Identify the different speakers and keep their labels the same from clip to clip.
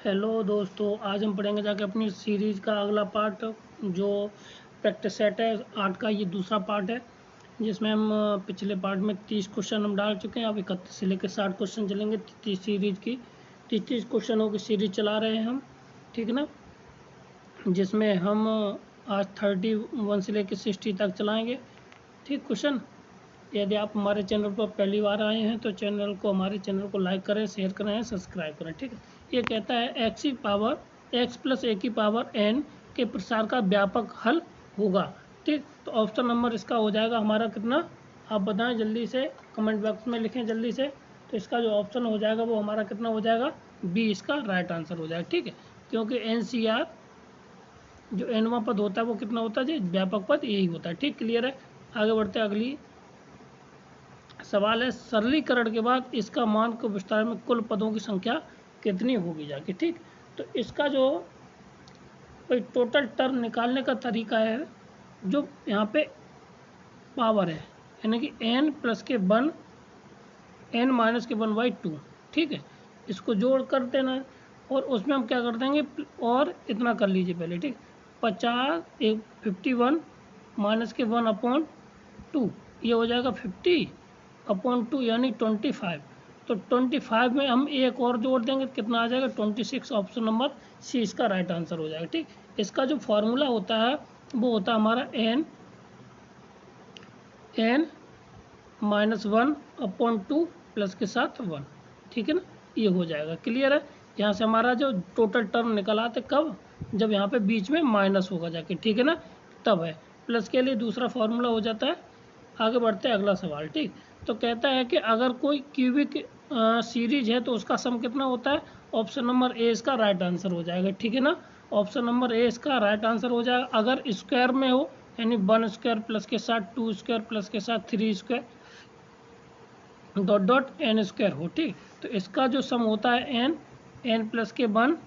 Speaker 1: Hello दोस्तों, आज हम पढ़ेंगे जाके अपनी सीरीज़ का अगला पार्ट जो प्रैक्टिस सेट है 8 का। ये दूसरा पार्ट है जिसमें हम पिछले पार्ट में 30 क्वेश्चन हम डाल चुके हैं। अब 31 से लेकर 60 क्वेश्चन चलेंगे। 30 सीरीज़ की 30 क्वेश्चनों की सीरीज चला रहे हैं हम, ठीक ना। जिसमें हम आज 31 से लेकर 60 तक चलाएँगे, ठीक। क्वेश्चन यदि आप हमारे चैनल पर पहली बार आए हैं तो हमारे चैनल को लाइक करें, शेयर करें, सब्सक्राइब करें, ठीक है। ये कहता है x प्लस ए की पावर n के प्रसार का व्यापक हल होगा, ठीक। तो ऑप्शन नंबर इसका हो जाएगा हमारा कितना, आप बताएं जल्दी से, कमेंट बॉक्स में लिखें जल्दी से। तो इसका जो ऑप्शन हो जाएगा वो हमारा कितना हो जाएगा, बी इसका राइट आंसर हो जाएगा, ठीक है। क्योंकि NCR जो nवां पद होता है वो कितना होता है जी, व्यापक पद यही होता है, ठीक। क्लियर है। आगे बढ़ते अगली सवाल है, सरलीकरण के बाद इसका मान को विस्तार में कुल पदों की संख्या कितनी होगी जाके, ठीक। तो इसका जो कोई टोटल टर्म निकालने का तरीका है, जो यहाँ पे पावर है यानी कि n प्लस के 1 n माइनस के 1/2, ठीक है। इसको जोड़ कर देना है और उसमें हम क्या कर देंगे, और इतना कर लीजिए पहले, ठीक। 51 माइनस के 1/2 ये हो जाएगा 50/2 यानी 25। तो 25 में हम एक और जोड़ देंगे, कितना आ जाएगा 26। ऑप्शन नंबर सी इसका राइट आंसर हो जाएगा, ठीक। इसका जो फॉर्मूला होता है वो होता है हमारा n -1/2 प्लस के साथ 1, ठीक है ना। ये हो जाएगा, क्लियर है। यहाँ से हमारा जो टोटल टर्म निकल आते कब, जब यहाँ पे बीच में माइनस होगा जाके, ठीक है ना, तब है। प्लस के लिए दूसरा फॉर्मूला हो जाता है। आगे बढ़ते हैं अगला सवाल, ठीक। तो कहता है कि अगर कोई क्यूबिक सीरीज है तो उसका सम कितना होता है। ऑप्शन नंबर ए इसका राइट आंसर हो जाएगा, ठीक है ना। ऑप्शन नंबर ए इसका राइट आंसर हो जाएगा। अगर स्क्वायर में हो यानी 1 स्क्वायर प्लस के साथ 2 स्क्वायर प्लस के साथ 3 square dot dot n square हो, ठीक। तो इसका जो सम होता है n प्लस के 1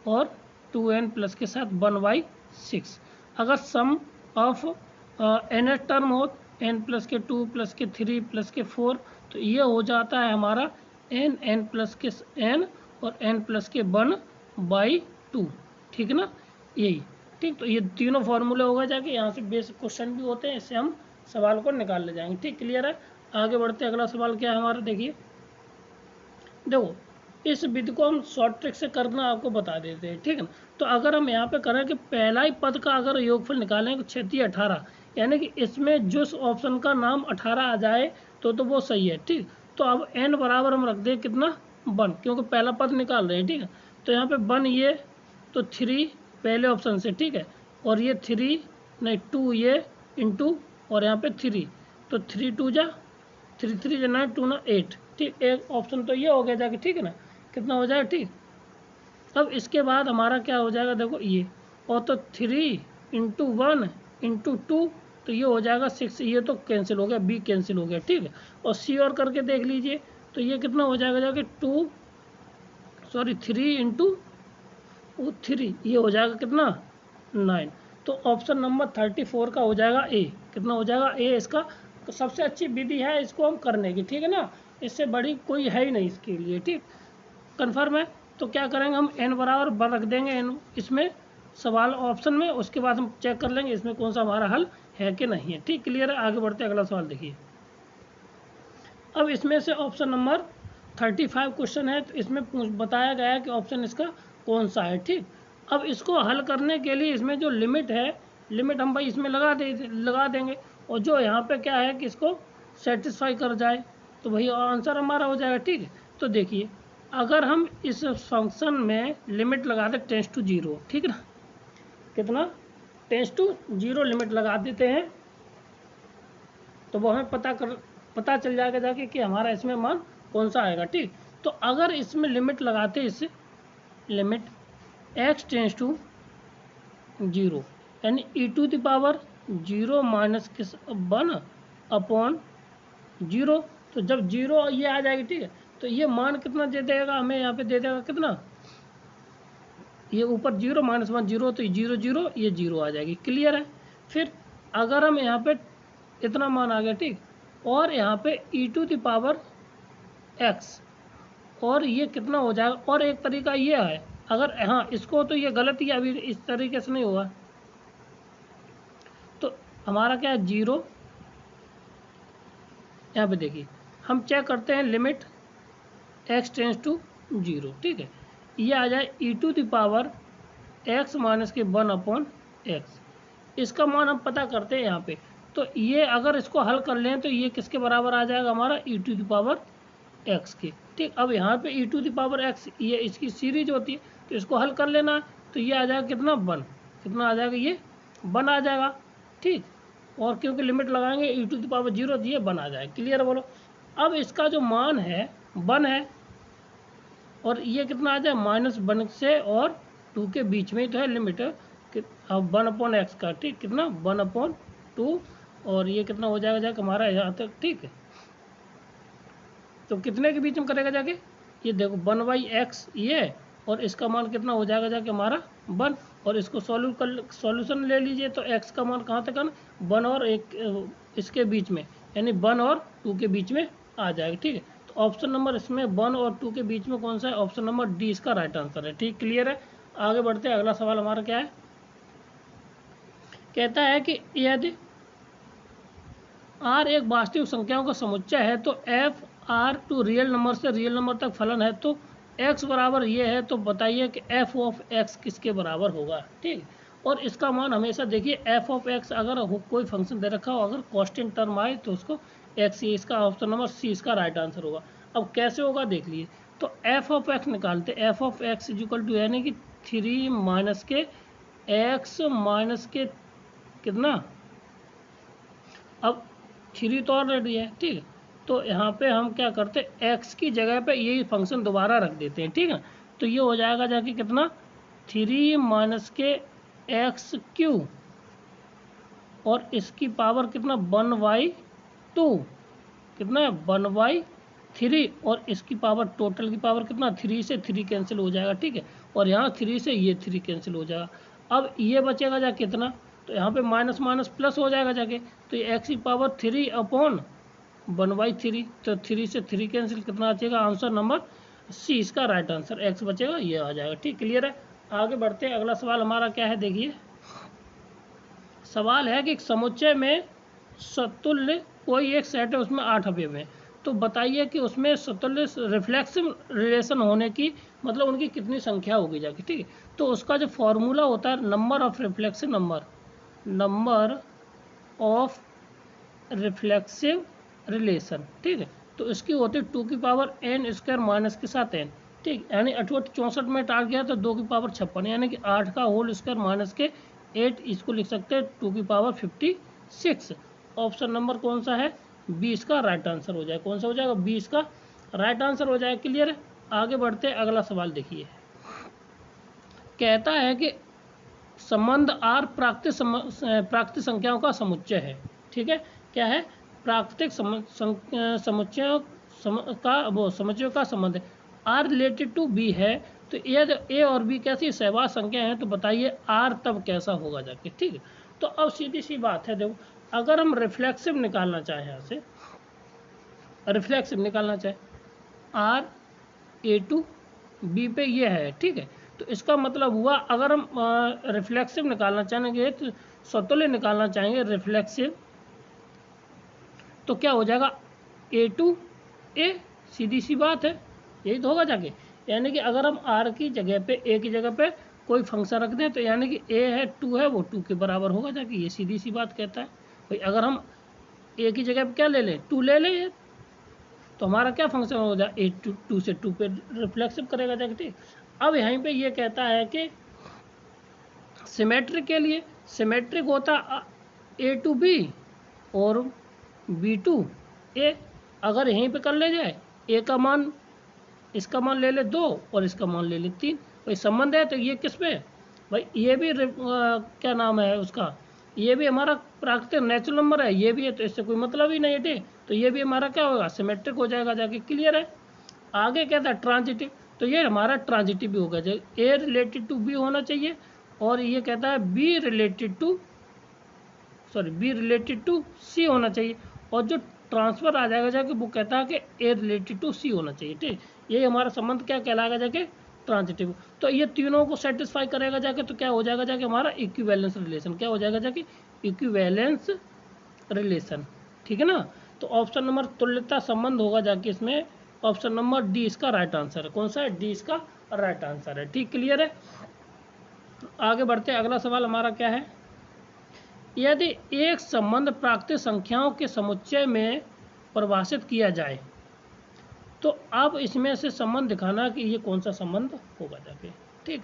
Speaker 1: और 2n प्लस के साथ 1/6। अगर सम ऑफ n टर्म हो n प्लस के 2 प्लस के 3 प्लस के 4, तो ये हो जाता है हमारा n प्लस के n और n प्लस के 1/2, ठीक है ना, यही, ठीक। तो ये तीनों फार्मूले होगा जाके, यहाँ से बेसिक क्वेश्चन भी होते हैं, इससे हम सवाल को निकाल ले जाएंगे, ठीक। क्लियर है। आगे बढ़ते अगला सवाल क्या है हमारा, देखिए। देखो इस विधि को हम शॉर्ट ट्रिक से करना आपको बता देते हैं, ठीक है ना। तो अगर हम यहाँ पे करें कि पहला ही पद का अगर योगफल निकालें तो 6 18, यानी कि इसमें जिस ऑप्शन का नाम 18 आ जाए तो वो सही है, ठीक। तो अब n बराबर हम रख दें कितना 1, क्योंकि पहला पद निकाल रहे हैं, ठीक है। तो यहाँ पे 1 ये तो 3 पहले ऑप्शन से, ठीक है। और ये 3 नहीं 2 ये इंटू और यहाँ पे 3, तो 3 2 जा 3 3 जा 9 2 ना 8, ठीक। एक ऑप्शन तो ये हो गया जाके, ठीक है ना, कितना हो जाएगा, ठीक। अब इसके बाद हमारा क्या हो जाएगा, देखो ये, और तो 3 इंटू 1 इंटू 2, तो ये हो जाएगा 6। ये तो कैंसिल हो गया, बी कैंसिल हो गया, ठीक है। और सी और करके देख लीजिए, तो ये कितना हो जाएगा जाके 3 इंटू 3, ये हो जाएगा कितना 9। तो ऑप्शन नंबर 34 का हो जाएगा ए। कितना हो जाएगा ए इसका। तो सबसे अच्छी विधि है इसको हम करने की, ठीक है ना, इससे बड़ी कोई है ही नहीं इसके लिए, ठीक। कन्फर्म है। तो क्या करेंगे हम n बराबर 1 रख देंगे n इसमें सवाल ऑप्शन में, उसके बाद हम चेक कर लेंगे इसमें कौन सा हमारा हल है कि नहीं है, ठीक। क्लियर है। आगे बढ़ते अगला सवाल देखिए। अब इसमें से ऑप्शन नंबर 35 क्वेश्चन है, तो इसमें बताया गया है कि ऑप्शन इसका कौन सा है, ठीक। अब इसको हल करने के लिए इसमें जो लिमिट है, लिमिट हम भाई इसमें लगा देंगे, और जो यहाँ पे क्या है कि इसको सेटिस्फाई कर जाए तो वही आंसर हमारा हो जाएगा, ठीक है। तो देखिए अगर हम इस फंक्शन में लिमिट लगा दें 10 to 0, ठीक है ना, कितना 10 to 0 लिमिट लगा देते हैं, तो वो हमें पता चल जाएगा जाके कि हमारा इसमें मान कौन सा आएगा, ठीक। तो अगर इसमें लिमिट लगाते हैं, इससे लिमिट x टेंस टू 0 यानी e⁻0 माइनस 1/0, तो जब 0 ये आ जाएगी, ठीक है, तो ये मान कितना दे देगा हमें, यहाँ पे दे देगा कितना, ये ऊपर 0 - 1 0, तो 0 0 ये 0 आ जाएगी, क्लियर है। फिर अगर हम यहाँ पे इतना मान आ गया, ठीक, और यहाँ पे e⁻x और ये कितना हो जाएगा। और एक तरीका ये है, अगर हाँ इसको तो ये गलत ही अभी इस तरीके से नहीं हुआ, तो हमारा क्या है 0। यहाँ पे देखिए हम चेक करते हैं लिमिट x टेंस टू 0, ठीक है। ये आ जाए e⁻ x माइनस के 1/x। इसका मान हम पता करते हैं यहाँ पे। तो ये अगर इसको हल कर लें तो ये किसके बराबर आ जाएगा हमारा e⁻x के, ठीक। अब यहाँ पे e⁻x ये इसकी सीरीज होती है, तो इसको हल कर लेना है। तो ये आ जाएगा कितना 1, कितना आ जाएगा ये 1 आ जाएगा, ठीक। और क्योंकि लिमिट लगाएंगे e⁻0 ये 1 आ जाएगा। क्लियर बोलो। अब इसका जो मान है 1 है, और ये कितना आ जाए -1 से और 2 के बीच में ही तो है लिमिट, अब 1/x का, ठीक। कितना 1/2, और ये कितना हो जाएगा जाके हमारा यहाँ तक, ठीक है। तो कितने के बीच में करेगा जाके, ये देखो 1/x ये, और इसका मान कितना हो जाएगा जाके हमारा 1, और इसको सॉल्यूशन ले लीजिए। तो x का मान कहाँ तक है ना 1 और 1 इसके बीच में, यानी 1 और 2 के बीच में आ जाएगा, ठीक है। तो ऑप्शन नंबर इसमें 1 और 2 के बीच में कौन सा है, ऑप्शन नंबर डी इसका राइट आंसर है, ठीक। क्लियर है। आगे बढ़ते हैं, अगला सवाल हमारा क्या है, कहता है कि यदि r एक वास्तविक संख्याओं का समुच्चय है तो f r to real number से रियल नंबर तक फलन है, तो x बराबर ये है, तो बताइए कि f ऑफ x किसके बराबर होगा, ठीक। और इसका मान हमेशा देखिए f ऑफ x अगर कोई फंक्शन दे रखा हो, अगर कांस्टेंट टर्म आए तो उसको x, ये इसका ऑप्शन नंबर सी इसका राइट आंसर होगा। अब कैसे होगा देख लीजिए। तो f ऑफ x निकालते, f of x equal to यानी कि 3 माइनस के x माइनस के कितना, अब 3 तो ऑलरेडी है, ठीक। तो यहाँ पे हम क्या करते हैं x की जगह पे यही फंक्शन दोबारा रख देते हैं, ठीक है। तो ये हो जाएगा जाके कितना 3 माइनस के x³ और इसकी पावर कितना 1/2, कितना है 1/3, और इसकी पावर टोटल की पावर कितना 3 से 3 कैंसिल हो जाएगा, ठीक है। और यहाँ 3 से ये 3 कैंसिल हो जाएगा। अब ये बचेगा जा कितना, तो यहाँ पे माइनस माइनस प्लस हो जाएगा जाके, तो ये x की पावर 3/1/3, तो 3 से 3 कैंसिल, कितना बचेगा आंसर नंबर सी इसका राइट आंसर x बचेगा, ये आ जाएगा, ठीक। क्लियर है। आगे बढ़ते हैं, अगला सवाल हमारा क्या है देखिए। सवाल है कि एक समुच्चय में सतुल्य कोई एक सेट है, उसमें 8 अवयव हैं, तो बताइए कि उसमें सतुल्य रिफ्लेक्सिव रिलेशन होने की मतलब उनकी कितनी संख्या होगी जाके, ठीक है। तो उसका जो फॉर्मूला होता है नंबर ऑफ रिफ्लेक्सिव रिलेशन, ठीक है। तो इसकी होती है 2n² माइनस के साथ n, ठीक। यानी 64 में टाल गया तो 2 की पावर 56, यानी कि 8 का होल स्क्वायर माइनस के 8, इसको लिख सकते हैं 2 की पावर 56। ऑप्शन नंबर कौन सा है, 20 का राइट आंसर हो जाएगा। कौन सा हो जाएगा, 20 का राइट आंसर हो जाएगा। क्लियर है। आगे बढ़ते हैं, अगला सवाल देखिए। कहता है कि संबंध R प्राकृतिक संख्याओं का समुच्चय है, ठीक है। क्या है, प्राकृतिक समुच्चयों का संबंध है। R रिलेटेड टू B है, तो A और B कैसी सहवास संख्या है, तो बताइए R तब कैसा होगा जाके, ठीक है। तो अब सीधी सी बात है, देखो अगर हम रिफ्लेक्सिव निकालना चाहें, यहाँ से रिफ्लेक्सिव निकालना चाहें R A2 B पे ये है, ठीक है। तो इसका मतलब हुआ अगर हम रिफ्लेक्सिव निकालना चाहेंगे, तो सतुल्य निकालना चाहेंगे रिफ्लेक्सिव, तो क्या हो जाएगा A2A, सीधी सी बात है, यही तो होगा जाके। यानी कि अगर हम R की जगह पे A की जगह पे कोई फंक्शन रख दें, तो यानी कि A है 2 है, वो 2 के बराबर होगा जाके, ये सीधी सी बात कहता है भाई। अगर हम A की जगह पे क्या ले लें, 2 ले लें, तो हमारा क्या फंक्शन हो जाए A 2 से 2 पे रिफ्लेक्सिव करेगा जाके, ठीक। अब यहीं पे ये कहता है कि सिमेट्रिक के लिए सिमेट्रिक होता A2B और B2A। अगर यहीं पे कर ले जाए, A का मान इसका मान ले ले 2 और इसका मान ले ले 3, भाई संबंध है। तो ये किस पे भाई, ये भी क्या नाम है उसका, ये भी हमारा प्राकृतिक नेचुरल नंबर है, ये भी है, तो इससे कोई मतलब ही नहीं है, ठीक। तो ये भी हमारा क्या होगा, सिमेट्रिक हो जाएगा जाके। क्लियर है। आगे कहता है ट्रांजिटिव, तो ये हमारा ट्रांजिटिव भी होगा, A रिलेटेड टू B होना चाहिए, और ये कहता है B रिलेटेड टू C होना चाहिए। और जो ट्रांसफर आ जाएगा जाके, वो कहता है कि ए रिलेटेड टू सी होना चाहिए, ठीक। यही हमारा संबंध क्या कहलाएगा जाके, ट्रांजिटिव। तो ये तीनों को सेटिस्फाई करेगा जाके, तो क्या हो जाएगा जाके हमारा इक्विवेलेंस रिलेशन, क्या हो जाएगा जाके इक्विवेलेंस रिलेशन, ठीक है ना। तो ऑप्शन नंबर तुल्यता संबंध होगा जाके इसमें, ऑप्शन नंबर डी इसका राइट आंसर है। कौन सा है, डी इसका राइट आंसर है, ठीक, क्लियर है। आगे बढ़ते हैं, अगला सवाल हमारा क्या है, यदि एक संबंध प्राकृतिक संख्याओं के समुच्चय में परिभाषित किया जाए तो अब इसमें से संबंध दिखाना कि ये कौन सा संबंध होगा जाके, ठीक।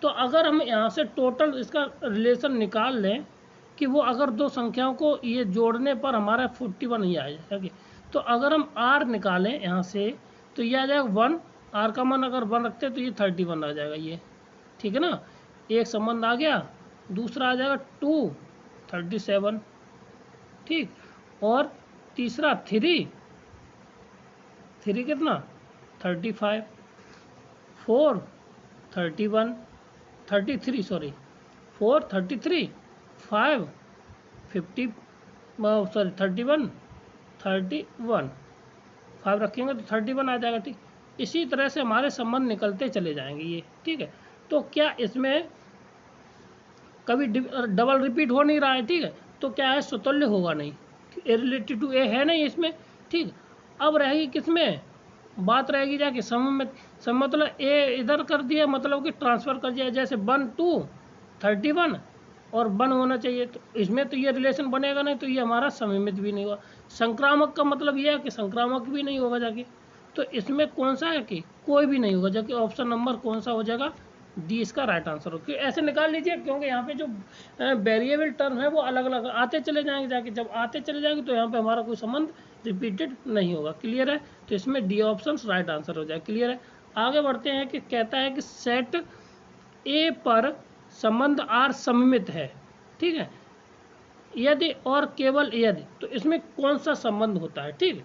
Speaker 1: तो अगर हम यहाँ से टोटल इसका रिलेशन निकाल लें कि वो अगर दो संख्याओं को ये जोड़ने पर हमारा 41 ही आ जाएगा, तो अगर हम r निकालें यहाँ से तो ये आ जाएगा 1, r का मान अगर 1 रखते हैं तो ये 31 आ जाएगा ये, ठीक है ना। एक संबंध आ गया, दूसरा आ जाएगा 2 37, ठीक, और तीसरा 3 कितना 35, 4 31 33 सॉरी 4 33 5 50 सॉरी 31 5 रखेंगे तो 31 आ जाएगा, ठीक। इसी तरह से हमारे संबंध निकलते चले जाएंगे ये, ठीक है। तो क्या इसमें कभी डबल रिपीट हो नहीं रहा है, ठीक है, तो क्या है, स्वतुल्य होगा नहीं, ए रिलेटेड टू ए है नहीं इसमें, ठीक। अब रहेगी किसमें बात, रहेगी जाके सममित, मतलब ए इधर कर दिया, मतलब कि ट्रांसफर कर दिया, जैसे 1 2 31 और 1 होना चाहिए, तो इसमें तो ये रिलेशन बनेगा नहीं, तो ये हमारा सममित भी नहीं हुआ। संक्रामक का मतलब ये है कि संक्रामक भी नहीं होगा जाके, तो इसमें कौन सा है कि कोई भी नहीं होगा जाके, ऑप्शन नंबर कौन सा हो जाएगा, डी इसका राइट आंसर हो। क्यों ऐसे निकाल लीजिए, क्योंकि यहाँ पे जो वेरिएबल टर्म है वो अलग अलग आते चले जाएंगे जाके, जब आते चले जाएंगे तो यहाँ पे हमारा कोई संबंध रिपीटेड नहीं होगा, क्लियर है। तो इसमें डी ऑप्शन राइट आंसर हो जाए, क्लियर है। आगे बढ़ते हैं कि कहता है कि सेट ए पर संबंध आर सममित है, ठीक है, यदि और केवल यदि, तो इसमें कौन सा संबंध होता है, ठीक।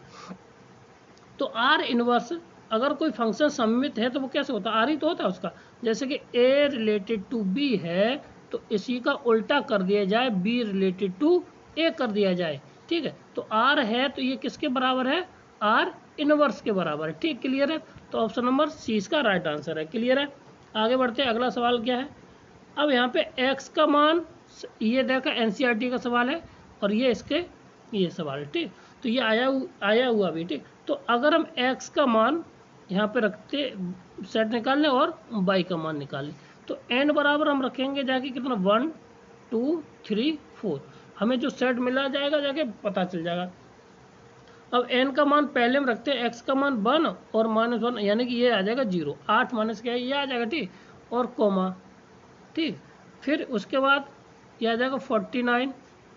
Speaker 1: तो आर इनवर्स अगर कोई फंक्शन सममित है तो वो कैसे होता है, आर ही तो होता है उसका, जैसे कि ए रिलेटेड टू बी है तो इसी का उल्टा कर दिया जाए, बी रिलेटेड टू ए कर दिया जाए, ठीक है। तो आर है तो ये किसके बराबर है, आर इनवर्स के बराबर है, ठीक, क्लियर है। तो ऑप्शन नंबर सी इसका राइट आंसर है, क्लियर है। आगे बढ़ते हैं, अगला सवाल क्या है, अब यहाँ पे x का मान, ये देखा एनसीईआरटी का सवाल है और ये इसके ये सवाल है, ठीक। तो ये आया हुआ भी, ठीक। तो अगर हम x का मान यहाँ पे रखते सेट निकाल लें और y का मान निकाल लें, तो n बराबर हम रखेंगे जाके कितना 1 2 3 4, हमें जो सेट मिला जाएगा जाके पता चल जाएगा। अब n का मान पहले हम रखते हैं, x का मान 1 और -1 यानी कि ये आ जाएगा 0, 8 माइनस क्या है ये आ जाएगा, ठीक, और कोमा, ठीक। फिर उसके बाद ये आ जाएगा 49,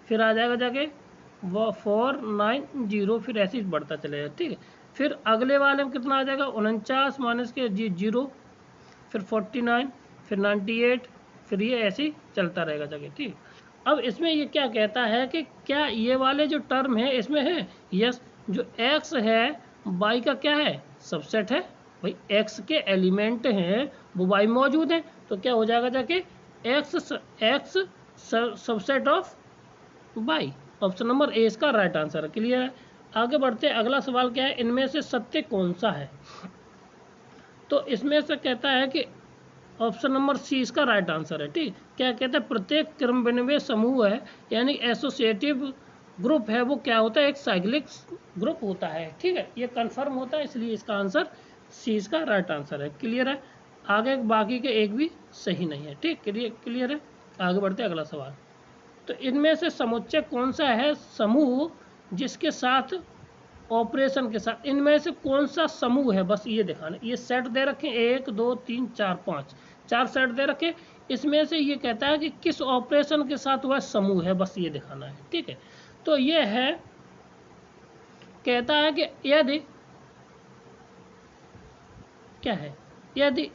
Speaker 1: फिर आ जाएगा जाके 490, फिर ऐसे ही बढ़ता चलेगा, ठीक है। फिर अगले वाले में कितना आ जाएगा 49 माइनस के 0, फिर 49, फिर 98, फिर ये ऐसे ही चलता रहेगा जाके, ठीक। अब इसमें ये क्या कहता है कि क्या ये वाले जो टर्म है इसमें है, यस, जो x है y का क्या है सबसेट है, भाई x के एलिमेंट हैं वो y मौजूद है, तो क्या हो जाएगा जाके x subset of y, option number A इसका राइट आंसर है, क्लियर है। आगे बढ़ते हैं, अगला सवाल क्या है, इनमें से सत्य कौन सा है, तो इसमें से कहता है कि ऑप्शन नंबर सी इसका राइट आंसर है, ठीक। क्या कहता है, प्रत्येक क्रम विनिमेय समूह है यानी एसोसिएटिव ग्रुप है वो क्या होता है, एक साइक्लिक ग्रुप होता है, ठीक है, ये कंफर्म होता है, इसलिए इसका आंसर सी इसका राइट आंसर है, क्लियर है। आगे बाकी के एक भी सही नहीं है, ठीक, क्लियर है। आगे बढ़ते हैं, अगला सवाल, तो इनमें से समुच्चय कौन सा है समूह जिसके साथ ऑपरेशन के साथ, इनमें से कौन सा समूह है, बस ये दिखाना, ये सेट दे रखे 1 2 3 4 5, 4 सेट दे रखे, इसमें से ये कहता है कि किस ऑपरेशन के साथ वह समूह है, बस ये दिखाना है, ठीक है। तो ये है, कहता है कि यदि क्या है, यदि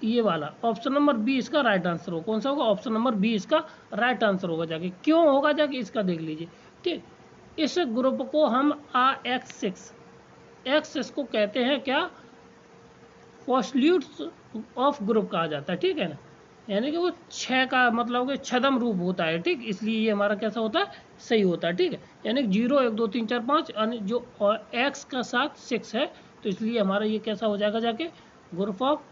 Speaker 1: ये वाला ऑप्शन नंबर बी इसका राइट आंसर हो, कौन सा होगा, ऑप्शन नंबर बी इसका राइट आंसर होगा जाके, क्यों होगा जाके इसका देख लीजिए, ठीक। इस ग्रुप को हम एक्स को कहते हैं क्या, पोस्ट्यूट्स ऑफ ग्रुप कहा जाता है, ठीक है ना, यानी कि वो 6 का मतलब कि छदम रूप होता है, ठीक, इसलिए ये हमारा कैसा होता है, सही होता है, ठीक है। यानी 0 1 2 3 4 5 जो x का साथ 6 है, तो इसलिए हमारा ये कैसा हो जाएगा जाके ग्रुप ऑफ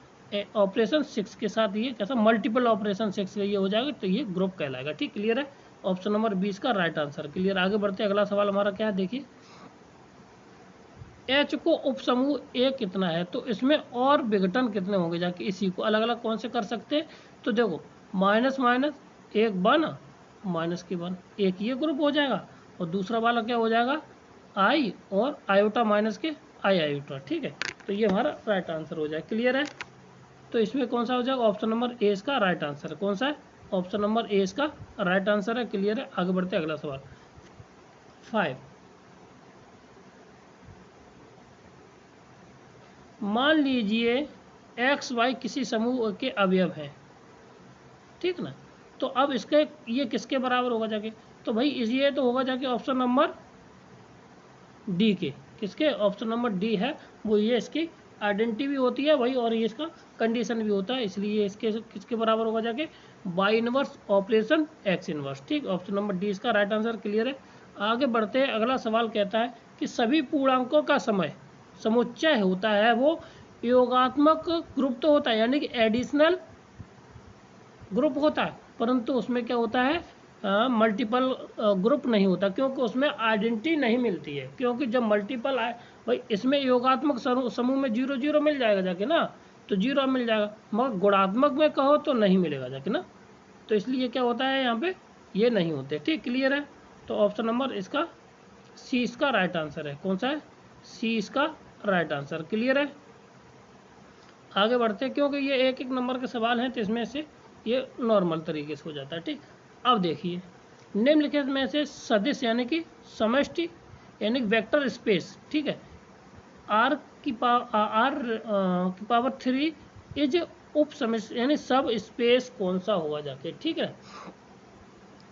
Speaker 1: ऑपरेशन 6 के साथ ये कैसा मल्टीपल ऑपरेशन 6 ये हो जाएगा, तो ये ग्रुप कहलाएगा, ठीक, क्लियर है। ऑप्शन नंबर 20 का राइट आंसर क्लियर। आगे बढ़ते हैं, अगला सवाल हमारा क्या है देखिए, एच को उपसमूह ए कितना है, तो इसमें और विघटन कितने होंगे जाके, इसी को अलग अलग कौन से कर सकते हैं, तो देखो माइनस माइनस एक वन माइनस की वन, एक ये ग्रुप हो जाएगा और दूसरा वाला क्या हो जाएगा आई और आयोटा माइनस के आई आयोटा, ठीक है। तो ये हमारा राइट आंसर हो जाए, क्लियर है। तो इसमें कौन सा हो जाएगा, ऑप्शन नंबर ए इसका राइट आंसर है, कौन सा है, ऑप्शन नंबर ए इसका राइट आंसर है, क्लियर है। आगे बढ़ते हैं, अगला सवाल 5, मान लीजिए एक्स वाई किसी समूह के अवयव हैं, ठीक ना, तो अब इसके ये किसके बराबर होगा जाके, तो भाई ये तो होगा जाके ऑप्शन नंबर डी के, किसके, ऑप्शन नंबर डी है वो, ये इसकी आइडेंटिटी भी होती है भाई और ये इसका कंडीशन भी होता है, इसलिए इसके किसके बराबर होगा जाके by inverse operation x inverse, ठीक, ऑप्शन नंबर डी इसका राइट आंसर, क्लियर है। आगे बढ़ते हैं, अगला सवाल कहता है कि सभी पूर्णांकों का समय समुच्चय होता है वो योगात्मक ग्रुप तो होता है, यानी कि एडिशनल ग्रुप होता है, परंतु उसमें क्या होता है मल्टीपल ग्रुप नहीं होता, क्योंकि उसमें आइडेंटिटी नहीं मिलती है, क्योंकि जब मल्टीपल आए भाई इसमें योगात्मक समूह में 0 0 मिल जाएगा जाके ना, तो 0 मिल जाएगा, मगर गुणात्मक में कहो तो नहीं मिलेगा जाके ना, तो इसलिए क्या होता है यहाँ पे ये नहीं होते, ठीक, क्लियर है। तो ऑप्शन नंबर इसका सी इसका राइट आंसर है, कौन सा है, सी इसका राइट आंसर, क्लियर है। आगे बढ़ते हैं, क्योंकि ये एक एक नंबर के सवाल हैं तो इसमें से ये नॉर्मल तरीके से हो जाता है, ठीक। अब देखिए निम्नलिखित में से सदिश यानी कि समष्टि यानी वेक्टर स्पेस, ठीक है, आर की पावर 3 इज उप समष्टि यानी सब स्पेस कौन सा होगा जाके, ठीक है।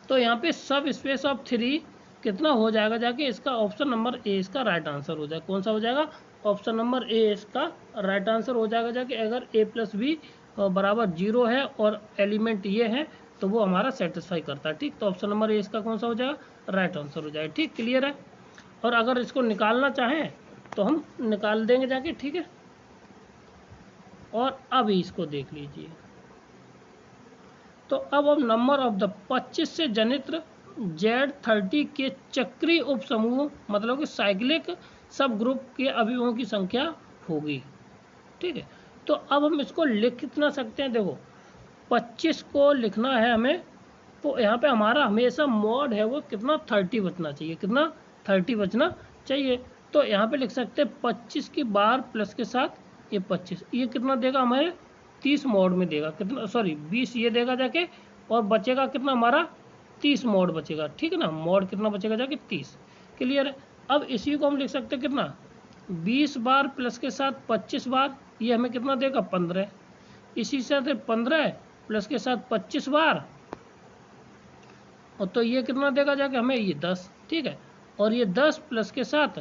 Speaker 1: तो यहाँ पे सब स्पेस ऑफ 3 कितना हो जाएगा जाके, इसका ऑप्शन नंबर ए इसका राइट आंसर हो जाएगा, कौन सा हो जाएगा, ऑप्शन नंबर ए इसका राइट आंसर हो जाएगा जाके, अगर ए प्लस बी बराबर 0 है और एलिमेंट ये है तो वो हमारा सेटिस्फाई करता है, ठीक। तो ऑप्शन नंबर ए इसका कौन सा हो जाएगा, राइट आंसर हो जाएगा, ठीक, क्लियर है। और अगर इसको निकालना चाहें तो हम निकाल देंगे जाके, ठीक है। और अभी इसको देख लीजिए, तो अब नंबर ऑफ द 25 से जनित Z30 के चक्रीय उपसमूह मतलब कि साइक्लिक सब ग्रुप के अवयवों की संख्या होगी, ठीक है। तो अब हम इसको लिख कितना सकते हैं, देखो 25 को लिखना है हमें, तो यहाँ पे हमारा हमेशा मॉड है वो कितना 30 बचना चाहिए, कितना 30 बचना चाहिए। तो यहाँ पे लिख सकते हैं 25 की बार प्लस के साथ ये 25, ये कितना देगा हमारे 30 मॉड में देगा, कितना सॉरी 20 ये देगा जाके, और बचेगा कितना हमारा 30 मॉड बचेगा, ठीक है ना, मॉड कितना बचेगा जाके 30, क्लियर है। अब इसी को हम लिख सकते हैं कितना 20 बार प्लस के साथ 25 बार, ये हमें कितना देगा 15, इसी से 15 प्लस के साथ 25 बार, और तो ये कितना देगा जाके हमें ये 10, ठीक है। और ये 10 प्लस के साथ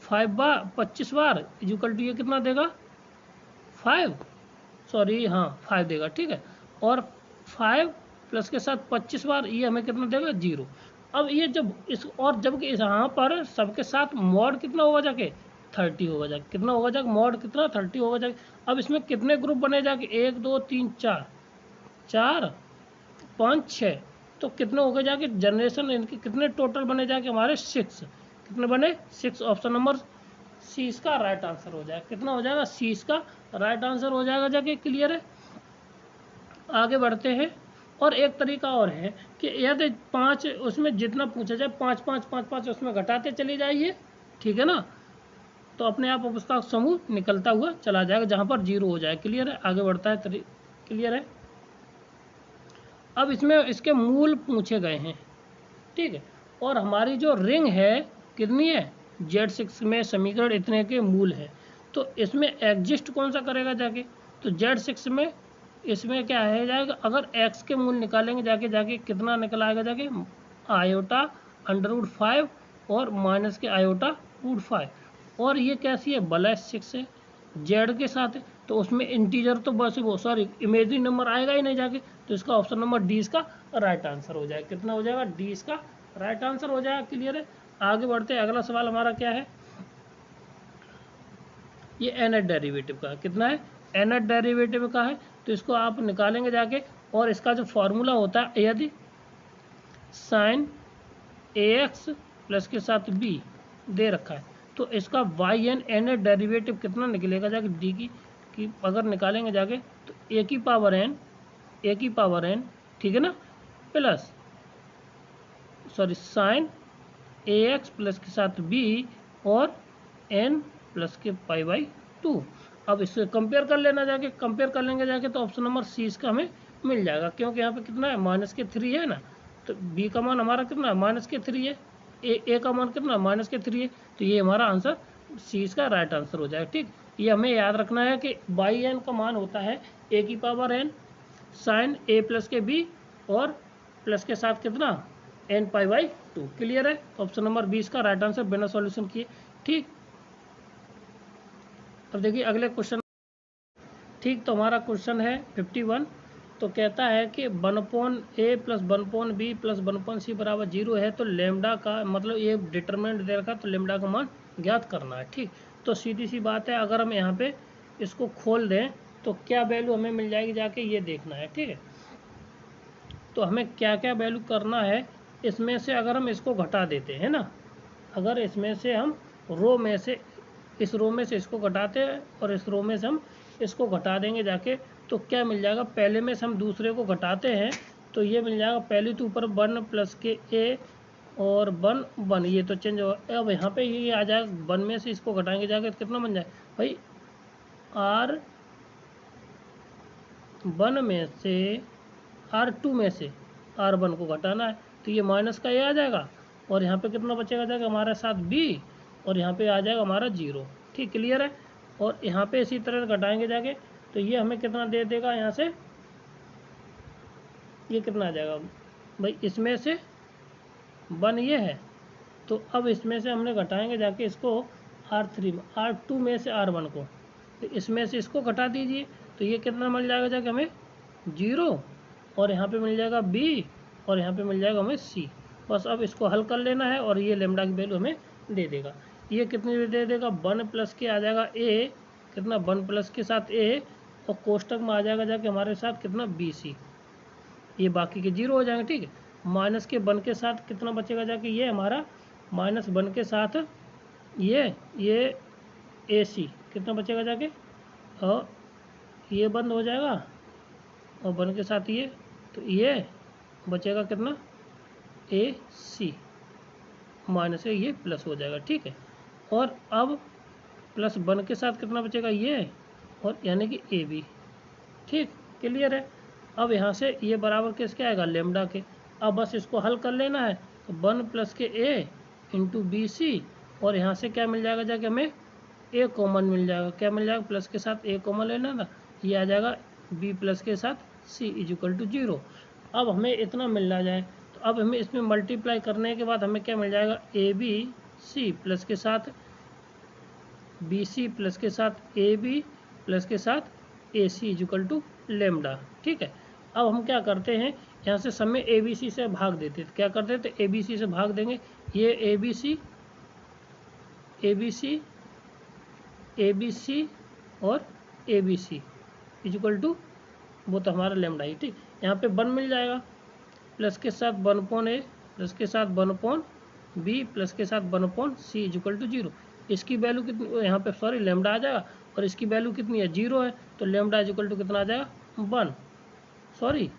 Speaker 1: 5 बार 25 बार इक्वल टू ये कितना देगा 5 सॉरी हाँ 5 देगा, ठीक है। और 5 प्लस के साथ 25 बार ये हमें कितना देगा 0। अब ये जब इस और जबकि यहाँ पर सबके साथ मॉड कितना होगा जाके 30 होगा जाके, कितना होगा जाके मॉड कितना 30 होगा जाके। अब इसमें कितने ग्रुप बने जाके 1 2 3 4 4 5 6, तो कितने हो गए जाके जनरेशन इनके कितने टोटल बने जाके हमारे 6, कितने बने 6, ऑप्शन नंबर सी इसका राइट आंसर हो जाएगा, कितना हो जाएगा सी इसका राइट आंसर हो जाएगा जाके, क्लियर है। आगे बढ़ते हैं, और एक तरीका और है कि यदि 5 उसमें जितना पूछा जाए 5 5 5 5 उसमें घटाते चले जाइए, ठीक है ना, तो अपने आप उसका समूह निकलता हुआ चला जाएगा जहाँ पर 0 हो जाए, क्लियर है। आगे बढ़ता है क्लियर है। अब इसमें इसके मूल पूछे गए हैं, ठीक है, और हमारी जो रिंग है कितनी है Z6 में समीकरण इतने के मूल है, तो इसमें एग्जिस्ट कौन सा करेगा जाके, तो Z6 में इसमें क्या है जाएगा, अगर x के मूल निकालेंगे जाके जाके कितना निकल आएगा जाके आयोटा √5 और माइनस के आयोटा √5, और ये कैसी है +6 है, Z के साथ है, तो उसमें इंटीजर तो बस वो सॉरी इमेजिनरी नंबर आएगा ही नहीं जाके, तो इसका ऑप्शन नंबर डी इसका राइट आंसर हो जाएगा। कितना हो जाएगा? डी इसका राइट आंसर हो जाएगा। क्लियर है? आगे बढ़ते हैं, अगला सवाल हमारा क्या है, ये nth डेरिवेटिव का है। कितना है? nth डेरिवेटिव का है, तो इसको आप निकालेंगे जाके, और इसका जो फॉर्मूला होता है, यदि साइन ax प्लस के साथ b दे रखा है, तो इसका yn nth डेरिवेटिव कितना निकलेगा जाके d की अगर निकालेंगे जाके, तो a की पावर n, ठीक है ना, plus sorry sine ax plus के साथ b और n प्लस के पाई बाई 2। अब इससे कंपेयर कर लेना जाके, कंपेयर कर लेंगे जाके, तो ऑप्शन नंबर सी इसका हमें मिल जाएगा, क्योंकि यहाँ पे कितना है? -3 है ना, तो b का मान हमारा कितना है? -3 है, ए का मान कितना? -3 है, तो ये हमारा आंसर सी इसका राइट आंसर हो जाएगा। ठीक, ये हमें याद रखना है कि बाई एन का मान होता है ए की power n sine a plus के बी और प्लस के साथ कितना? N pi by 2। क्लियर है? ऑप्शन नंबर 20 का राइट आंसर बिना सॉल्यूशन किए। ठीक, अब देखिए अगले क्वेश्चन। ठीक, तो हमारा क्वेश्चन है 51। तो कहता है कि 1/a plus 1/b plus 1/c बराबर 0 है, तो लेमडा का मतलब ये डिटरमिनेंट दे रखा, तो लेमडा का मान ज्ञात करना है। ठीक, तो सीधी सी बात है, अगर हम यहाँ पे इसको खोल दें तो क्या वैल्यू हमें मिल जाएगी जाके, ये देखना है। ठीक है, तो हमें क्या क्या वैल्यू करना है, इसमें से अगर हम इसको घटा देते हैं ना, अगर इसमें से हम रो में से इस रो में से इसको घटाते हैं और इस रो में से हम इसको घटा देंगे जाके, तो क्या मिल जाएगा? पहले में से हम दूसरे को घटाते हैं तो ये मिल जाएगा, पहले तो ऊपर 1 प्लस के ए और 1 ये तो चेंज होगा। अब यहाँ पे ये आ जाएगा 1 में से इसको घटाएंगे जाके, तो कितना बन जाए भाई? R1 में से R2 में से R1 को घटाना है, तो ये माइनस का ये आ जाएगा, और यहाँ पे कितना बचेगा जाएगा हमारे साथ b, और यहाँ पे आ जाएगा हमारा 0। ठीक, क्लियर है? और यहाँ पे इसी तरह घटाएंगे जाके, तो ये हमें कितना दे देगा? यहाँ से ये कितना आ जाएगा भाई? इसमें से 1 ये है, तो अब इसमें से हमने घटाएंगे जाके इसको R3 में, R2 में से R1 को, तो इसमें से इसको घटा दीजिए, तो ये कितना मिल जाएगा जाके हमें? 0, और यहाँ पे मिल जाएगा b, और यहाँ पे मिल जाएगा हमें c। बस अब इसको हल कर लेना है, और ये लेमडा की वैल्यू हमें दे देगा। ये कितनी दे देगा? 1 प्लस के आ जाएगा a, कितना? 1 प्लस के साथ a, और कोष्टक में आ जाएगा जाके हमारे साथ कितना? bc। ये बाकी के 0 हो जाएंगे। ठीक है, माइनस के 1 के साथ कितना बचेगा जाके? ये हमारा -1 के साथ ये ac कितना बचेगा जाके, और ये बंद हो जाएगा, और 1 के साथ ये, तो ये बचेगा कितना? ac माइनस है, ये प्लस हो जाएगा। ठीक है, और अब प्लस 1 के साथ कितना बचेगा? ये, और यानी कि ab। ठीक, क्लियर है? अब यहाँ से ये बराबर किसके आएगा? लेमडा के। अब बस इसको हल कर लेना है, तो 1 प्लस के a इंटू बी सी, और यहाँ से क्या मिल जाएगा जाके हमें? a कॉमन मिल जाएगा। क्या मिल जाएगा? प्लस के साथ a कॉमन लेना था, ये आ जाएगा b प्लस के साथ c इजिकल टू 0। अब हमें इतना मिलना जाए, तो अब हमें इसमें मल्टीप्लाई करने के बाद हमें क्या मिल जाएगा? ए बी सी प्लस के साथ बी सी प्लस के साथ ए बी प्लस के साथ ए सी इजिकल टू लेमडा। ठीक है, अब हम क्या करते हैं, यहाँ से सब में ए बी सी से भाग देते हैं। तो क्या करते हैं? तो ए बी सी से भाग देंगे, ये ए बी सी और a b c equal to वो तो हमारा लेमडा ही। ठीक, यहाँ पे 1 मिल जाएगा, प्लस के साथ 1/a प्लस के साथ 1/b प्लस के साथ 1/c इजिकल टू 0। इसकी वैल्यू कितनी, यहाँ पे सॉरी लेमडा आ जाएगा, और इसकी वैल्यू कितनी है? 0 है, तो लेमडा इजिकल टू कितना आ जाएगा? 1। सॉरी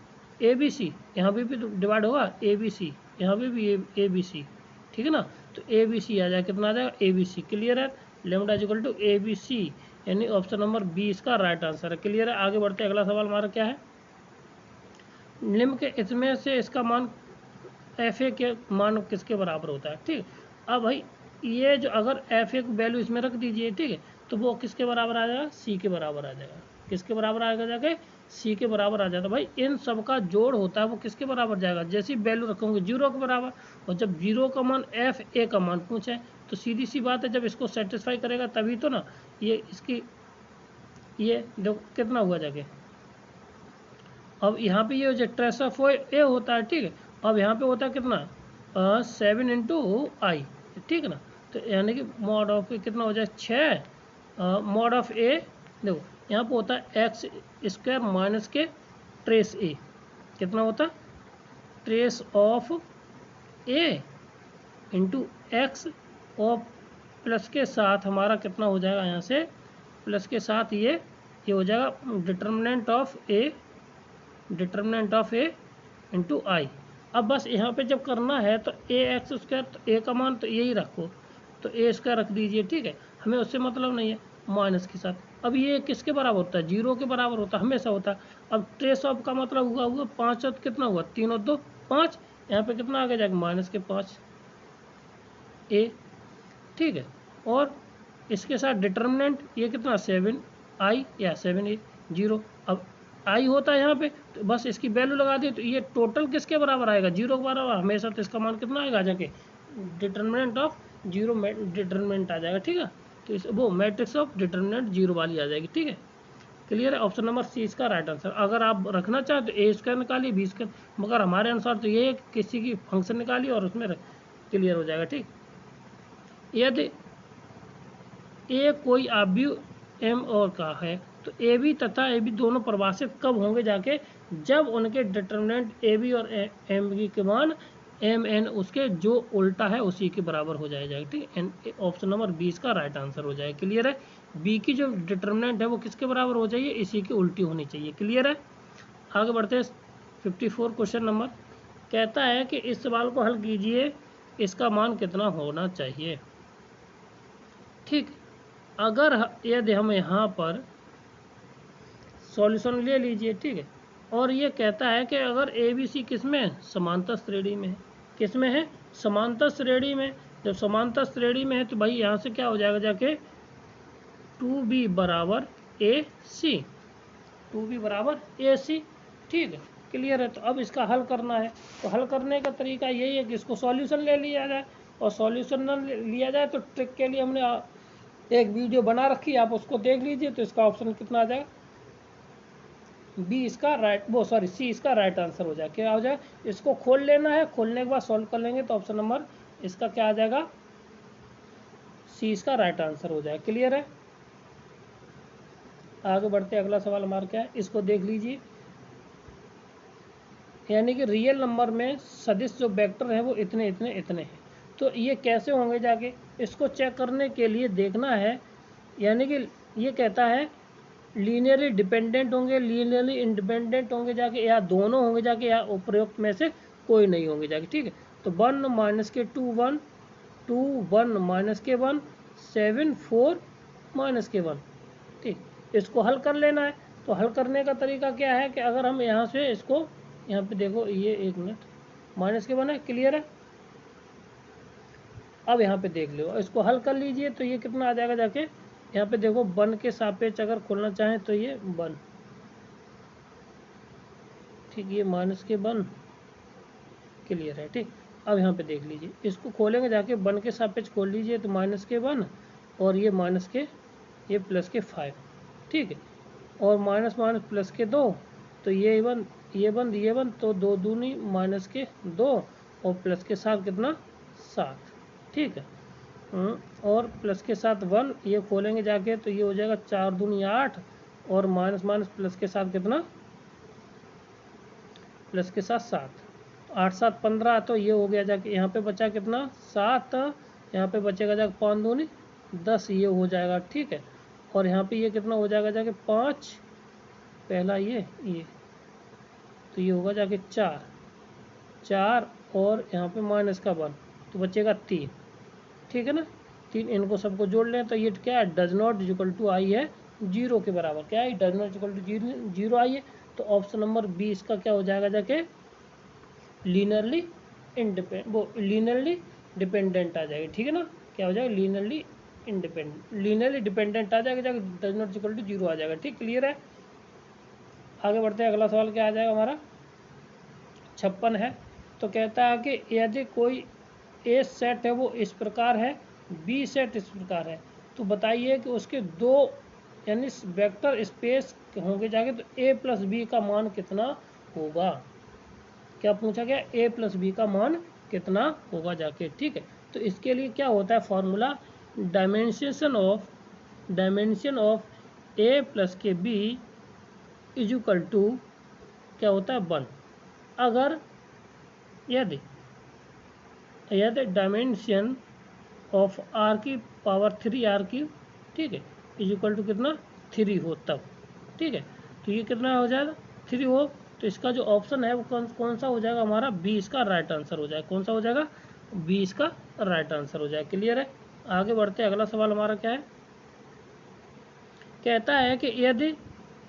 Speaker 1: ए बी सी, यहाँ पे भी डिवाइड होगा ए बी सी, यहाँ पे भी ए बी सी। ठीक है ना, तो ए बी सी आ जाएगा, कितना आ जाएगा? A b c. क्लियर है? Lambda equal to a b c, यानी ऑप्शन नंबर 20 का राइट आंसर है। क्लियर है? आगे बढ़ते हैं, अगला सवाल हमारा क्या है? निम्न के इसमें से इसका मान एफ ए के मान किसके बराबर होता है? ठीक, अब भाई ये जो अगर एफ ए की वैल्यू इसमें रख दीजिए, ठीक है, तो वो किसके बराबर आ जाएगा? सी के बराबर आ जाएगा। किसके बराबर आएगा जाके? सी के बराबर आ जाता है। भाई इन सब का जोड़ होता है वो किसके बराबर जाएगा? जैसी वैल्यू रखोगे 0 के बराबर, और जब 0 का मान एफ ए का मान पूछे, तो सीधी सी बात है, जब इसको सेटिस्फाई करेगा तभी तो ना ये इसकी ये देखो कितना हुआ जाके। अब यहाँ पे ये जो ट्रेस ऑफ ए होता है, ठीक है। अब यहाँ पे होता है कितना 7 इंटू आई, ठीक है ना। तो यानी कि मॉड ऑफ ए कितना हो जाए 6 मॉड ऑफ ए, देखो यहाँ पे होता है एक्स स्क्वायर माइनस के ट्रेस ए, कितना होता है trace of A into x और प्लस के साथ हमारा कितना हो जाएगा यहाँ से प्लस के साथ ये हो जाएगा डिटर्मिनेंट ऑफ ए इंटू आई। अब बस यहाँ पे जब करना है तो ए एक्स स्क्वायर, तो ए का मान तो यही रखो, तो ए स्क्वायर रख दीजिए, ठीक है। हमें उससे मतलब नहीं है माइनस के साथ। अब ये किसके बराबर होता है 0 के बराबर होता है, हमेशा होता है। अब ट्रेस ऑफ का मतलब हुआ 5 और कितना हुआ 3 और 2 5, यहाँ पे कितना आगे जाएगा माइनस के 5 ए, ठीक है। और इसके साथ डिटर्मिनेंट ये कितना 7 आई या 7 ए 0। अब आई होता है यहाँ पे, तो बस इसकी वैल्यू लगा दी, तो ये टोटल किसके बराबर आएगा 0 के बराबर हमेशा। तो इसका मान कितना आएगा जाके डिटर्मिनेंट ऑफ 0 डिटर्मिनेंट आ जाएगा, ठीक है। तो इस वो मैट्रिक्स ऑफ डिटर्मिनेंट 0 वाली आ जाएगी, ठीक है। क्लियर है। ऑप्शन नंबर सी इसका राइट आंसर। अगर आप रखना चाहें तो ए स्क्वायर निकालिए बी स्क्वायर, मगर हमारे अनुसार तो ये किसी की फंक्शन निकालिए और उसमें क्लियर हो जाएगा, ठीक। यदि ए कोई आव्यूह एम और का है तो ए बी तथा ए बी दोनों परिभाषित कब होंगे जाके, जब उनके डिटर्मिनेंट ए बी और एम बी के मान एम एन उसके जो उल्टा है उसी के बराबर हो जाएगा, ठीक। ऑप्शन नंबर 20 का राइट आंसर हो जाएगा। क्लियर है। बी की जो डिटर्मिनेंट है वो किसके बराबर हो जाइए, इसी की उल्टी होनी चाहिए। क्लियर है। आगे बढ़ते हैं 54 क्वेश्चन नंबर कहता है कि इस सवाल को हल कीजिए, इसका मान कितना होना चाहिए, ठीक। अगर यदि हम यहाँ पर सॉल्यूशन ले लीजिए, ठीक है। और ये कहता है कि अगर ए बी सी किस में है समांतर श्रेणी में है, किस में है समांतर श्रेणी में। जब समांतर श्रेणी में है तो भाई यहाँ से क्या हो जाएगा जाके 2b बराबर ए सी, 2b बराबर ए सी, ठीक है। क्लियर है। तो अब इसका हल करना है, तो हल करने का तरीका यही है कि इसको सॉल्यूशन ले लिया जाए, और सॉल्यूशन न लिया जाए तो ट्रिक के लिए हमने एक वीडियो बना रखी है, आप उसको देख लीजिए। तो इसका ऑप्शन कितना आ जाएगा बी इसका राइट सी इसका राइट आंसर हो जाएगा। क्या हो जाए इसको खोल लेना है, खोलने के बाद सॉल्व कर लेंगे तो ऑप्शन नंबर इसका क्या आ जाएगा सी इसका राइट आंसर हो जाएगा। क्लियर है। आगे बढ़ते अगला सवाल हमारा क्या है इसको देख लीजिए। यानी कि रियल नंबर में सदिश जो वेक्टर है वो इतने इतने इतने हैं, तो ये कैसे होंगे जाके इसको चेक करने के लिए देखना है। यानी कि ये कहता है लीनियरली डिपेंडेंट होंगे, लीनियरली इंडिपेंडेंट होंगे जाके, या दोनों होंगे जाके, या उपरोक्त में से कोई नहीं होंगे जाके, ठीक है। तो 1 माइनस के 2 1 2 1 माइनस के 1 7 4 माइनस के 1, ठीक। इसको हल कर लेना है। तो हल करने का तरीका क्या है कि अगर हम यहाँ से इसको यहाँ पे देखो ये 1 मिनट माइनस के 1 है। क्लियर है। अब यहाँ पे देख लो इसको हल कर लीजिए तो ये कितना आ जाएगा जाके यहाँ पे देखो 1 के सापेक्ष अगर खोलना चाहें तो ये 1, ठीक। ये माइनस के 1 क्लियर है, ठीक। अब यहाँ पे देख लीजिए इसको खोलेंगे जाके 1 के सापेक्ष खोल लीजिए तो माइनस के 1 और ये माइनस के ये प्लस के 5, ठीक है। और माइनस माइनस प्लस के 2 तो ये 1 ये 1 ये 1 तो 2 दूनी माइनस के 2 और प्लस के साथ कितना 7, ठीक है। और प्लस के साथ 1 ये खोलेंगे जाके तो ये हो जाएगा 4 दूनी 8 और माइनस माइनस प्लस के साथ कितना प्लस के साथ 7, 8 7 15 तो ये हो गया जाके यहाँ पे बचा कितना 7, यहाँ पे बचेगा जाके 5 दूनी 10 ये हो जाएगा, ठीक है। और यहाँ पे ये कितना हो जाएगा जाके 5 पहला ये तो ये होगा जाके 4 और यहाँ पे माइनस का 1 तो बचेगा 3, ठीक है ना। 3 इनको सबको जोड़ लें तो ये क्या है डज नॉट इक्वल टू आई है 0 के बराबर, क्या है डज नॉट इक्वल टू 0 आई है। तो ऑप्शन नंबर 20 इसका क्या हो जाएगा जाके लीनियरली डिपेंडेंट आ जाएगी, ठीक है ना। क्या हो जाएगा लीनियरली डिपेंडेंट आ जाएगा जाके डज नॉट इक्वल टू 0 आ जाएगा, ठीक। क्लियर है। आगे बढ़ते हैं अगला सवाल क्या आ जाएगा हमारा 56 है। तो कहता है कि यदि कोई ए सेट है वो इस प्रकार है, बी सेट इस प्रकार है, तो बताइए कि उसके दो यानी वेक्टर स्पेस होंगे जाके तो ए प्लस बी का मान कितना होगा। क्या पूछा गया, ए प्लस बी का मान कितना होगा जाके। ठीक है, तो इसके लिए क्या होता है formula, dimension of A plus के बी इज इक्वल टू क्या होता है 1। अगर यदि डायमेंशन ऑफ आर की पावर 3 आर की, ठीक है, इज इक्वल टू कितना 3 हो तब। ठीक है, तो ये कितना हो जाएगा 3 हो, तो इसका जो ऑप्शन है वो कौन सा हो जाएगा हमारा, बी इसका राइट आंसर हो जाएगा। कौन सा हो जाएगा, बी इसका राइट आंसर हो जाएगा। क्लियर है, आगे बढ़ते हैं। अगला सवाल हमारा क्या है, कहता है कि यदि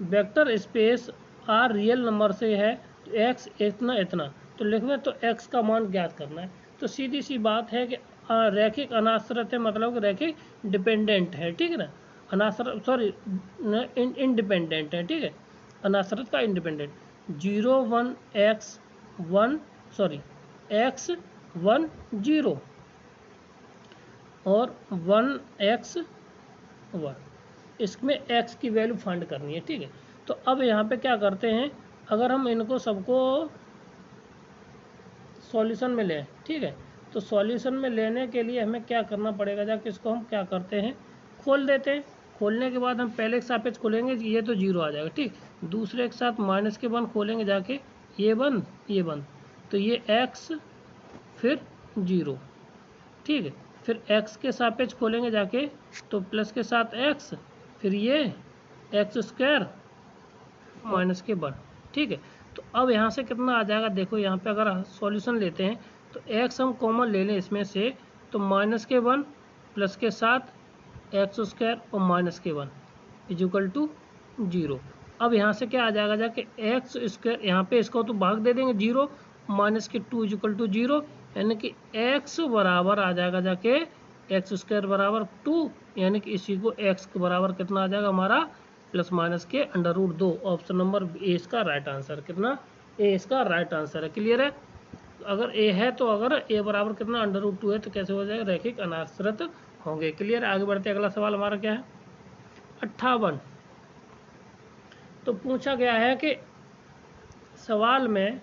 Speaker 1: vector space R real number से है तो एक्स इतना इतना, तो लिखना तो एक्स का मान ज्ञात करना है। तो सीधी सी बात है कि रैखिक अनाश्रित है, मतलब कि रैखिक डिपेंडेंट है। ठीक है ना, अनाश्रित सॉरी इंडिपेंडेंट है। ठीक है, अनाश्रित का इंडिपेंडेंट 0 1 एक्स 1 सॉरी एक्स 1 0 और 1 एक्स 1, इसमें x की वैल्यू फाइंड करनी है। ठीक है, तो अब यहाँ पे क्या करते हैं, अगर हम इनको सबको सॉल्यूशन में लें, ठीक है, तो सॉल्यूशन में लेने के लिए हमें क्या करना पड़ेगा, जाके इसको हम क्या करते हैं खोल देते हैं। खोलने के बाद हम पहले के सापेक्ष खोलेंगे, ये तो 0 आ जाएगा। ठीक, दूसरे के साथ माइनस के 1 खोलेंगे जाके, ये 1 तो ये x फिर 0। ठीक है, फिर x के सापेक्ष खोलेंगे जाके तो प्लस के साथ x, फिर ये एक्स स्क्वायर माइनस के 1। ठीक है, तो अब यहाँ से कितना आ जाएगा, देखो यहाँ पे अगर सॉल्यूशन लेते हैं तो x हम कॉमन ले लें इसमें से, तो माइनस के 1 प्लस के साथ एक्स स्क्वायर और माइनस के 1 इज इक्वल टू 0। अब यहाँ से क्या आ जाएगा जाके एक्स स्क्वायर, यहाँ पे इसको तो भाग दे देंगे 0 माइनस के 2 इज इक्वल टू 0, यानी कि x बराबर आ जाएगा जाके एक्स स्क्वायर बराबर 2, यानी कि इसी को x के बराबर कितना आ जाएगा हमारा प्लस माइनस के √2। ऑप्शन नंबर ए इसका राइट आंसर, कितना ए इसका राइट आंसर है। क्लियर है, अगर ए है तो अगर ए बराबर कितना √2 है तो कैसे हो जाएगा, रैखिक अनाश्रित होंगे। क्लियर है, आगे बढ़ते अगला सवाल हमारा क्या है 58। तो पूछा गया है कि सवाल में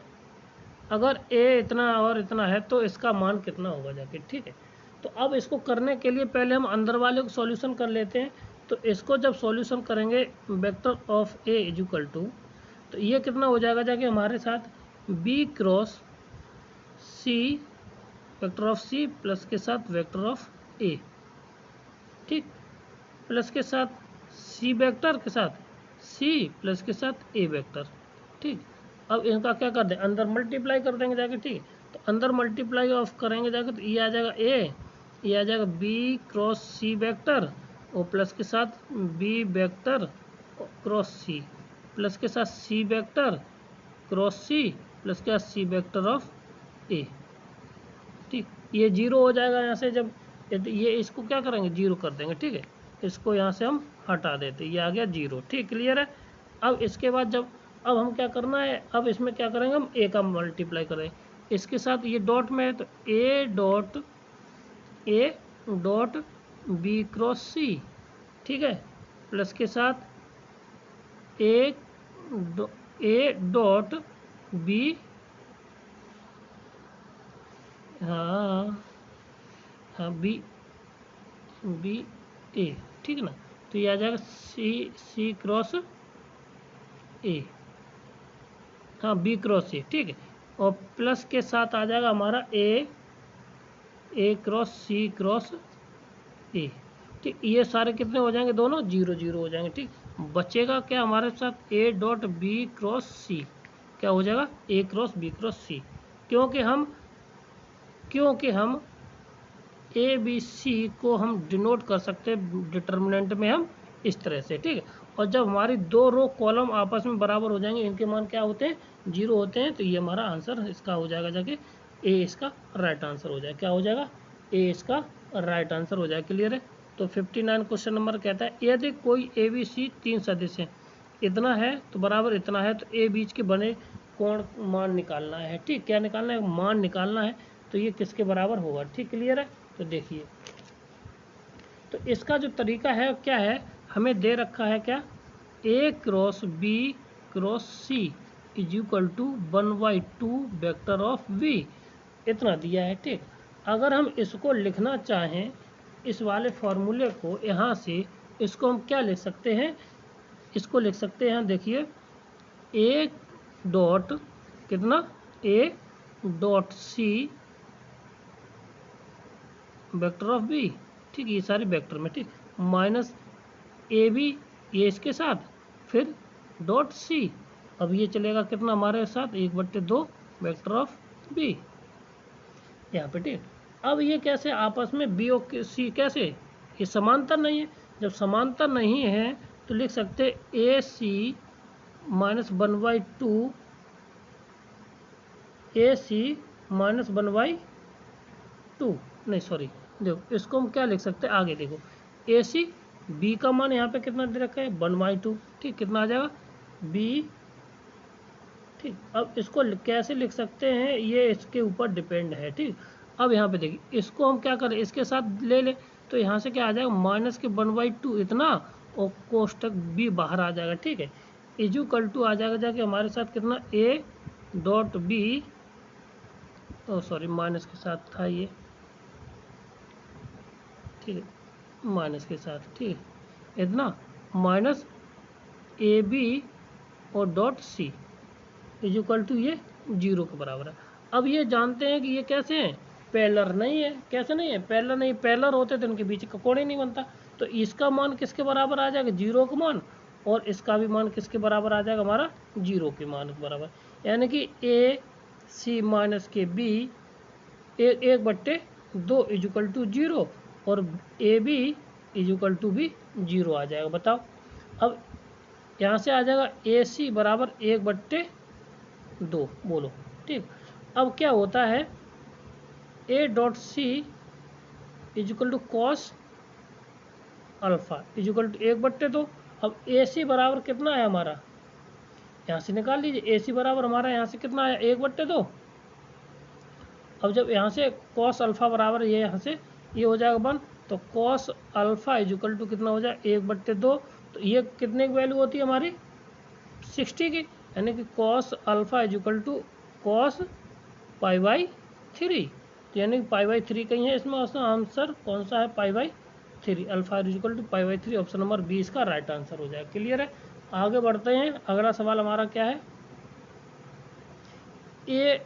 Speaker 1: अगर ए इतना और इतना है तो इसका मान कितना होगा जाके। ठीक है, तो अब इसको करने के लिए पहले हम अंदर वाले को सॉल्यूशन कर लेते हैं। तो इसको जब सॉल्यूशन करेंगे vector of a is equal to, तो ये कितना हो जाएगा जाके हमारे साथ b cross c, vector of c plus के साथ वेक्टर ऑफ ए, ठीक, प्लस के साथ सी वेक्टर के साथ सी प्लस के साथ ए वेक्टर। ठीक, अब इनका क्या कर दें, अंदर मल्टीप्लाई कर देंगे जाके। ठीक, तो अंदर मल्टीप्लाई ऑफ करेंगे जाके तो ये आ जाएगा ए, ये आ जाएगा बी क्रॉस सी वेक्टर और प्लस के साथ b vector cross c plus के साथ c vector cross c plus के साथ सी वेक्टर ऑफ ए। ठीक, ये 0 हो जाएगा यहाँ से, जब ये इसको क्या करेंगे 0 कर देंगे। ठीक है, इसको यहाँ से हम हटा देते, ये आ गया 0। ठीक, क्लियर है। अब इसके बाद जब अब हम क्या करना है, अब इसमें क्या करेंगे हम ए का मल्टीप्लाई करें इसके साथ, ये डॉट में है तो ए डॉट बी क्रॉस सी, ठीक है, प्लस के साथ ए डॉट बी, हाँ बी ए, ठीक है ना, तो ये आ जाएगा सी क्रॉस ए, हाँ बी क्रॉस ए। ठीक है, और प्लस के साथ आ जाएगा हमारा ए क्रॉस सी क्रॉस ए। ठीक, ये सारे कितने हो जाएंगे, दोनों 0 0 हो जाएंगे। ठीक, बचेगा क्या हमारे साथ ए डॉट बी क्रॉस सी, क्या हो जाएगा ए क्रॉस बी क्रॉस सी, क्योंकि हम ए बी सी को हम डिनोट कर सकते हैं डिटर्मिनेंट में हम इस तरह से। ठीक है, और जब हमारी दो रो कॉलम आपस में बराबर हो जाएंगे, इनके मान क्या होते हैं 0 होते हैं, तो ये हमारा आंसर इसका हो जाएगा जाके ए इसका राइट आंसर हो जाएगा। क्या हो जाएगा, ए इसका राइट आंसर हो जाएगा। क्लियर है, तो 59 क्वेश्चन नंबर कहता है यदि कोई ए बी सी 3 सदिश है, इतना है तो बराबर इतना है, तो ए बीच के बने कोण मान निकालना है। ठीक, क्या निकालना है, मान निकालना है, तो ये किसके बराबर होगा। ठीक, क्लियर है, तो देखिए, तो इसका जो तरीका है क्या है, हमें दे रखा है क्या, A cross B cross C is equal to 1/2 vector of V, इतना दिया है। ठीक, अगर हम इसको लिखना चाहें इस वाले फॉर्मूले को, यहाँ से इसको हम क्या लिख सकते हैं, इसको लिख सकते हैं, देखिए ए डॉट कितना, a dot c vector of b, ठीक, ये सारे वेक्टर में, ठीक, माइनस ए बी ये इसके साथ, फिर डॉट सी, अब ये चलेगा कितना हमारे साथ 1/2 वेक्टर ऑफ बी यहाँ पे। ठीक, अब ये कैसे आपस में बी और सी कैसे, ये समांतर नहीं है, जब समांतर नहीं है तो लिख सकते ए सी माइनस 1/2 ए सी माइनस 1/2, नहीं सॉरी, देखो इसको हम क्या लिख सकते हैं आगे, देखो ए सी बी का मान यहाँ पे कितना दे रखा है 1/2, ठीक, कितना आ जाएगा बी, ठीक। अब इसको कैसे लिख सकते हैं, ये इसके ऊपर डिपेंड है। ठीक, अब यहाँ पे देखिए इसको हम क्या करें, इसके साथ ले ले तो यहाँ से क्या आ जाएगा माइनस के 1/2 इतना, और कोष्टक बी बाहर आ जाएगा। ठीक है, इक्वल टू आ जाएगा जाके हमारे साथ कितना a dot b, oh sorry minus के साथ था ये, ठीक है, माइनस के साथ, ठीक है, इतना माइनस ए बी और डॉट सी इक्वल टू ये 0 के बराबर है। अब ये जानते हैं कि ये कैसे हैं, पैरेलल नहीं है, कैसे नहीं है, पैरेलल नहीं, पैरेलल होते तो इनके बीच का कोण ही नहीं बनता, तो इसका मान किसके बराबर आ जाएगा 0 का मान, और इसका भी मान किसके बराबर आ जाएगा हमारा 0 के मान के बराबर, यानी कि ए सी माइनस के बी 1/2 इक्वल टू 0 और ए बी इक्वल टू भी 0 आ जाएगा। बताओ, अब यहाँ से आ जाएगा ए सी बराबर 1/2, बोलो। ठीक, अब क्या होता है a dot c equal to cos alpha equal to 1/2, अब ए सी बराबर कितना है हमारा, यहाँ से निकाल लीजिए, ए सी बराबर हमारा यहाँ से कितना आया 1/2, अब जब यहाँ से कॉस अल्फा बराबर ये यहाँ से ये हो जाएगा 1, तो कॉस अल्फा इक्वल टू कितना हो जाए 1/2, तो ये कितने की वैल्यू होती है हमारी 60 की, यानी कि cos alpha equal to cos π/3, यानी कि π/3 कहीं है, इसमें आंसर कौन सा है π/3, alpha equal to π/3, option number 20 का राइट आंसर हो जाएगा। क्लियर है, आगे बढ़ते हैं, अगला सवाल हमारा क्या है, ये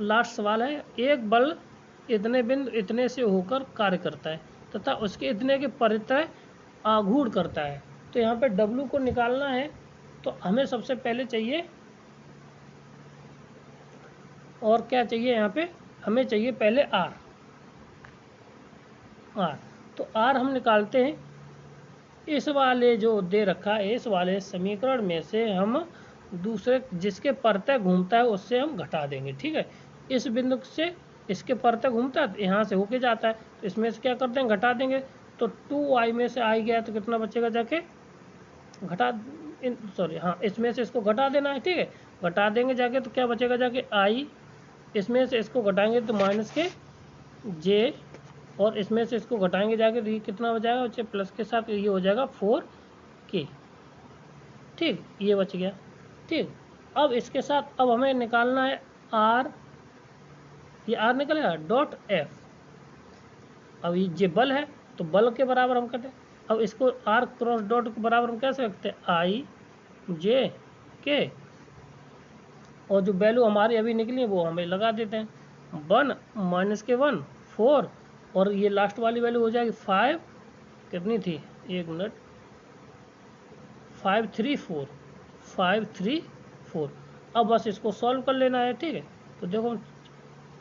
Speaker 1: लास्ट सवाल है, एक बल इतने बिंदु इतने से होकर कार्य करता है तथा उसके इतने के परितः आघूर्ण करता है, तो यहाँ पे W को निकालना है, तो हमें सबसे पहले चाहिए, और क्या चाहिए यहाँ पे, हमें चाहिए पहले R, तो R हम निकालते हैं, इस वाले जो दे रखा है इस वाले समीकरण में से हम दूसरे जिसके परतः घूमता है उससे हम घटा देंगे। ठीक है, इस बिंदु से इसके परतः घूमता है, यहाँ से होके जाता है, तो इसमें से क्या करते हैं घटा देंगे, तो 2i में से i गया तो कितना बचेगा जाके घटा, सॉरी हाँ, इसमें से इसको घटा देना है। ठीक है, घटा देंगे जाके तो क्या बचेगा जाके i, इसमें से इसको घटाएंगे तो माइनस के j, और इसमें से इसको घटाएंगे जाके तो ये कितना हो जाएगा बच्चे प्लस के साथ, ये हो जाएगा 4k। ठीक, ये बच गया। ठीक, अब इसके साथ अब हमें निकालना है r, ये r निकलेगा डॉट f, अब ये बल है तो बल के बराबर हम करते हैं, अब इसको r क्रॉस डॉट के बराबर हम कैसे रखते हैं i j k, और जो वैल्यू हमारी अभी निकली है वो हमें लगा देते हैं, 1 माइनस के 1 4, और ये लास्ट वाली वैल्यू हो जाएगी 5, कितनी थी एक मिनट 534, अब बस इसको सॉल्व कर लेना है। ठीक है, तो देखो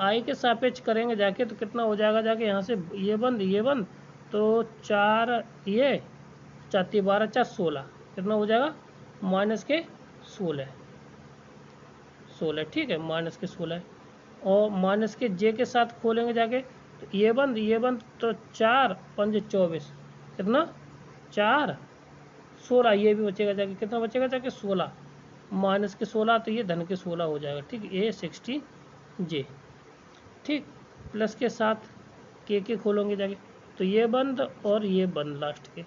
Speaker 1: आई के सापेक्ष करेंगे जाके तो कितना हो जाएगा जाके यहाँ से ये बंद तो 4 ये 4 12 4 16, कितना हो जाएगा माइनस के 16। ठीक है, माइनस के 16, और माइनस के जे के साथ खोलेंगे जाके तो ये बंद तो 4 5 24, कितना 4 16, ये भी बचेगा जाके कितना बचेगा जाके 16, माइनस के 16 तो ये धन के 16 हो जाएगा। ठीक, ये 16 जे, ठीक, प्लस के साथ के खोलोगे जाके तो ये बंद और ये बंद लास्ट के,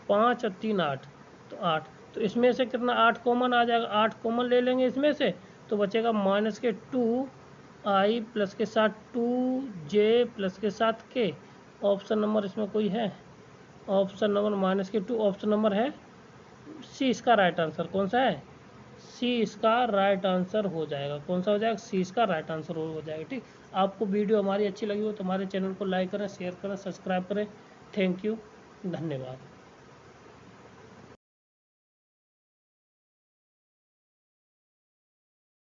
Speaker 1: 5 और 3 8, तो 8, तो इसमें से कितना 8 कॉमन आ जाएगा, 8 कॉमन ले लेंगे इसमें से, तो बचेगा माइनस के 2i प्लस के साथ 2j प्लस के साथ k। ऑप्शन नंबर इसमें कोई है? ऑप्शन नंबर माइनस के 2 ऑप्शन नंबर है सी। इसका राइट आंसर कौन सा है? सी इसका राइट आंसर हो जाएगा। कौन सा हो जाएगा? सी इसका राइट आंसर हो जाएगा। ठीक, आपको वीडियो हमारी अच्छी लगी हो तो हमारे चैनल को लाइक करें, शेयर करें, सब्सक्राइब करें। थैंक यू, धन्यवाद।